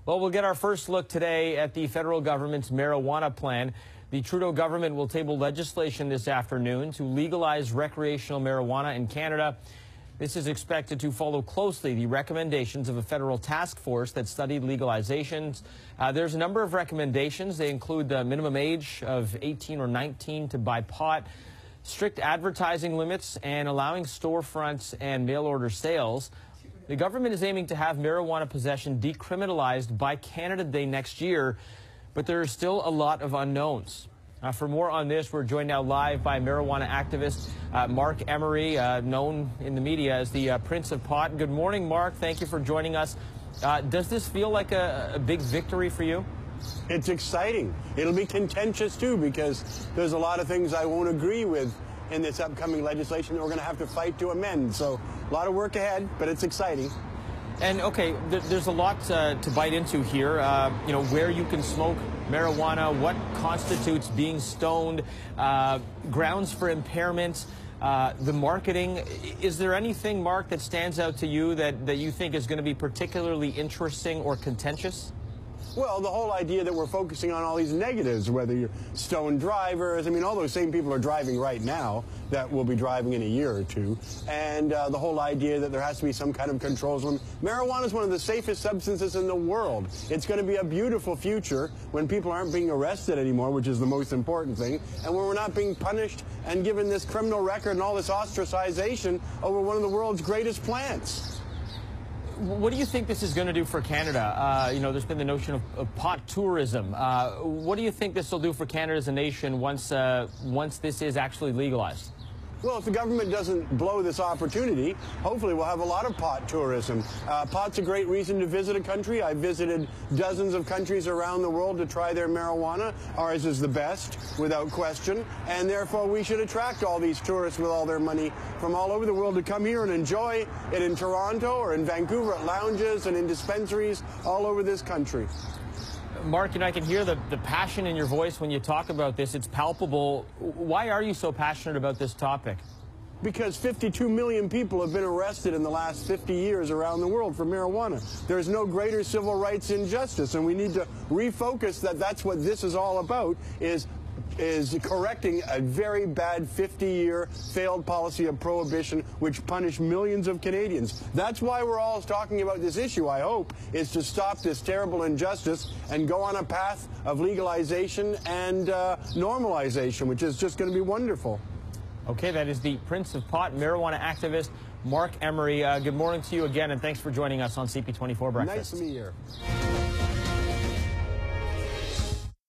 Well, we'll get our first look today at the federal government's marijuana plan. The Trudeau government will table legislation this afternoon to legalize recreational marijuana in Canada. This is expected to follow closely the recommendations of a federal task force that studied legalizations. There's a number of recommendations. They include the minimum age of 18 or 19 to buy pot, strict advertising limits, and allowing storefronts and mail-order sales. The government is aiming to have marijuana possession decriminalized by Canada Day next year, but there are still a lot of unknowns. For more on this, we're joined now live by marijuana activist Marc Emery, known in the media as the Prince of Pot. Good morning, Marc. Thank you for joining us. Does this feel like a big victory for you? It's exciting. It'll be contentious, too, because there's a lot of things I won't agree with in this upcoming legislation that we're going to have to fight to amend. So a lot of work ahead, but it's exciting. And, okay, there's a lot to bite into here. You know, where you can smoke marijuana, what constitutes being stoned, grounds for impairment, the marketing. Is there anything, Marc, that stands out to you that you think is going to be particularly interesting or contentious? Well, the whole idea that we're focusing on all these negatives, whether you're stoned drivers, I mean, all those same people are driving right now that will be driving in a year or two. And the whole idea that there has to be some kind of controls. Marijuana is one of the safest substances in the world. It's going to be a beautiful future when people aren't being arrested anymore, which is the most important thing, and when we're not being punished and given this criminal record and all this ostracization over one of the world's greatest plants. What do you think this is going to do for Canada? You know, there's been the notion of pot tourism. What do you think this will do for Canada as a nation once this is actually legalized? Well, if the government doesn't blow this opportunity, hopefully we'll have a lot of pot tourism. Pot's a great reason to visit a country. I've visited dozens of countries around the world to try their marijuana. Ours is the best, without question, and therefore we should attract all these tourists with all their money from all over the world to come here and enjoy it in Toronto or in Vancouver at lounges and in dispensaries all over this country. Marc, you know, I can hear the passion in your voice when you talk about this. It's palpable. Why are you so passionate about this topic? Because 52 million people have been arrested in the last 50 years around the world for marijuana. There's no greater civil rights injustice, and we need to refocus that's what this is all about, is correcting a very bad 50-year failed policy of prohibition which punished millions of Canadians. That's why we're all talking about this issue, I hope, is to stop this terrible injustice and go on a path of legalization and normalization, which is just going to be wonderful. Okay, that is the Prince of Pot, marijuana activist, Marc Emery. Good morning to you again, and thanks for joining us on CP24 Breakfast. Nice to be here.